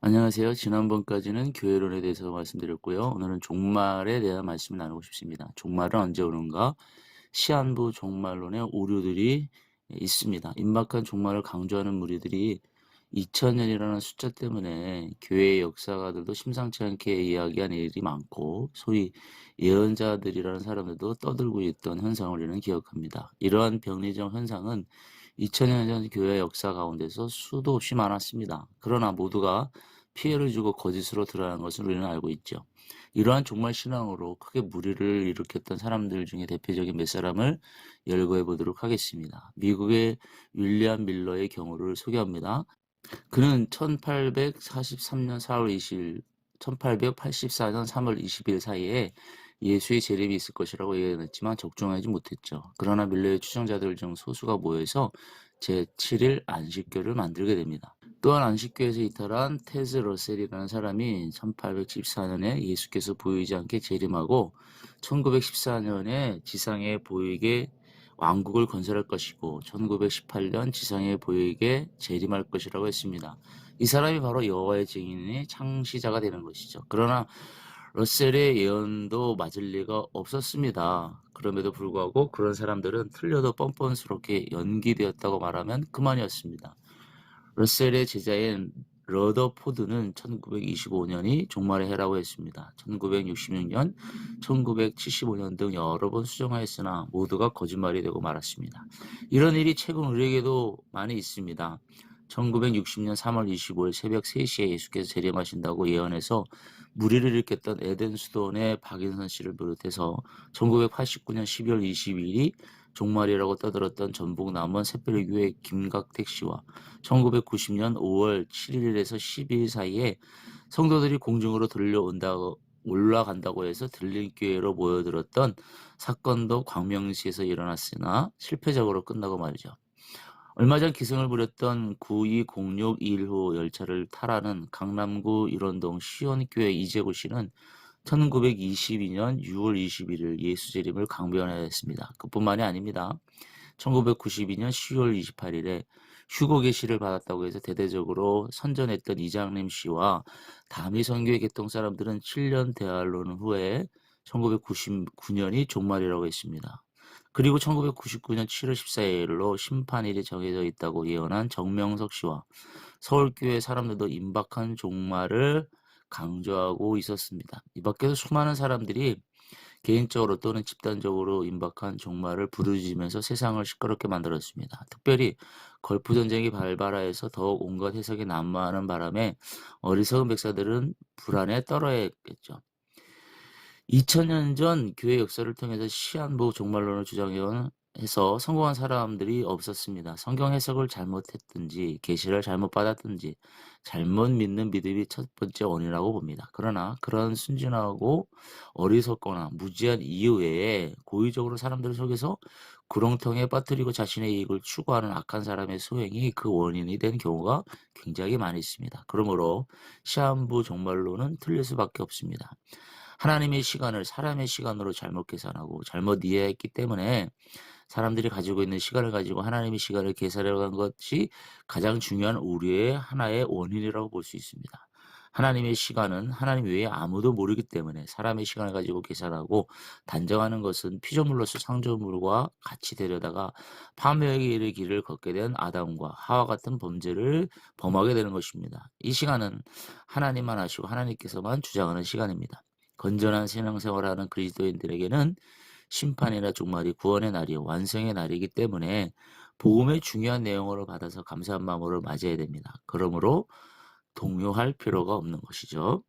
안녕하세요. 지난번까지는 교회론에 대해서 말씀드렸고요. 오늘은 종말에 대한 말씀을 나누고 싶습니다. 종말은 언제 오는가? 시한부 종말론의 오류들이 있습니다. 임박한 종말을 강조하는 무리들이 2000년이라는 숫자 때문에 교회의 역사가들도 심상치 않게 이야기한 일이 많고, 소위 예언자들이라는 사람들도 떠들고 있던 현상을 우리는 기억합니다. 이러한 병리적 현상은 2000년 전 교회 역사 가운데서 수도 없이 많았습니다. 그러나 모두가 피해를 주고 거짓으로 드러난 것을 우리는 알고 있죠. 이러한 종말 신앙으로 크게 무리를 일으켰던 사람들 중에 대표적인 몇 사람을 열거해 보도록 하겠습니다. 미국의 윌리엄 밀러의 경우를 소개합니다. 그는 1843년 4월 20일, 1884년 3월 20일 사이에 예수의 재림이 있을 것이라고 예언했지만 적중하지 못했죠. 그러나 밀러의 추정자들 중 소수가 모여서 제7일 안식교를 만들게 됩니다. 또한 안식교에서 이탈한 테즈 러셀이라는 사람이 1814년에 예수께서 보이지 않게 재림하고 1914년에 지상에 보이게 왕국을 건설할 것이고 1918년 지상에 보이게 재림할 것이라고 했습니다. 이 사람이 바로 여호와의 증인의 창시자가 되는 것이죠. 그러나 러셀의 예언도 맞을 리가 없었습니다. 그럼에도 불구하고 그런 사람들은 틀려도 뻔뻔스럽게 연기되었다고 말하면 그만이었습니다. 러셀의 제자인 러더포드는 1925년이 종말의 해라고 했습니다. 1966년, 1975년 등 여러 번 수정하였으나 모두가 거짓말이 되고 말았습니다. 이런 일이 최근 우리에게도 많이 있습니다. 1960년 3월 25일 새벽 3시에 예수께서 재림하신다고 예언해서 무리를 일으켰던 에덴 수도원의 박인선 씨를 비롯해서 1989년 12월 22일이 종말이라고 떠들었던 전북 남원 새별교회 김각택 씨와 1990년 5월 7일에서 12일 사이에 성도들이 공중으로 올라간다고 해서 들림교회로 모여들었던 사건도 광명시에서 일어났으나 실패적으로 끝나고 말이죠. 얼마 전 기승을 부렸던 9206 1호 열차를 타라는 강남구 일원동 시온교회 이재구 씨는 1922년 6월 21일 예수 재림을 강변하였습니다. 그뿐만이 아닙니다. 1992년 10월 28일에 휴거 계시를 받았다고 해서 대대적으로 선전했던 이장림 씨와 다미 선교회 개통 사람들은 7년 대활론 후에 1999년이 종말이라고 했습니다. 그리고 1999년 7월 14일로 심판일이 정해져 있다고 예언한 정명석 씨와 서울교회 사람들도 임박한 종말을 강조하고 있었습니다. 이 밖에도 수많은 사람들이 개인적으로 또는 집단적으로 임박한 종말을 부르짖으면서 세상을 시끄럽게 만들었습니다. 특별히 걸프 전쟁이 발발하여서 더욱 온갖 해석이 난무하는 바람에 어리석은 백성들은 불안에 떨어야겠죠. 2000년 전 교회 역사를 통해서 시한부 종말론을 주장해서 성공한 사람들이 없었습니다. 성경 해석을 잘못했든지 계시를 잘못 받았든지 잘못 믿는 믿음이 첫 번째 원인이라고 봅니다. 그러나 그런 순진하고 어리석거나 무지한 이유 외에 고의적으로 사람들을 속여서 구렁텅이에 빠뜨리고 자신의 이익을 추구하는 악한 사람의 소행이 그 원인이 된 경우가 굉장히 많이 있습니다. 그러므로 시한부 종말론은 틀릴 수밖에 없습니다. 하나님의 시간을 사람의 시간으로 잘못 계산하고 잘못 이해했기 때문에 사람들이 가지고 있는 시간을 가지고 하나님의 시간을 계산해간 것이 가장 중요한 오류의 하나의 원인이라고 볼 수 있습니다. 하나님의 시간은 하나님 외에 아무도 모르기 때문에 사람의 시간을 가지고 계산하고 단정하는 것은 피조물로서 창조물과 같이 데려다가 파멸에 이를 길을 걷게 된 아담과 하와 같은 범죄를 범하게 되는 것입니다. 이 시간은 하나님만 아시고 하나님께서만 주장하는 시간입니다. 건전한 신앙생활하는 그리스도인들에게는 심판이나 종말이 구원의 날이요 완성의 날이기 때문에 복음의 중요한 내용으로 받아서 감사한 마음으로 맞이해야 됩니다. 그러므로 동요할 필요가 없는 것이죠.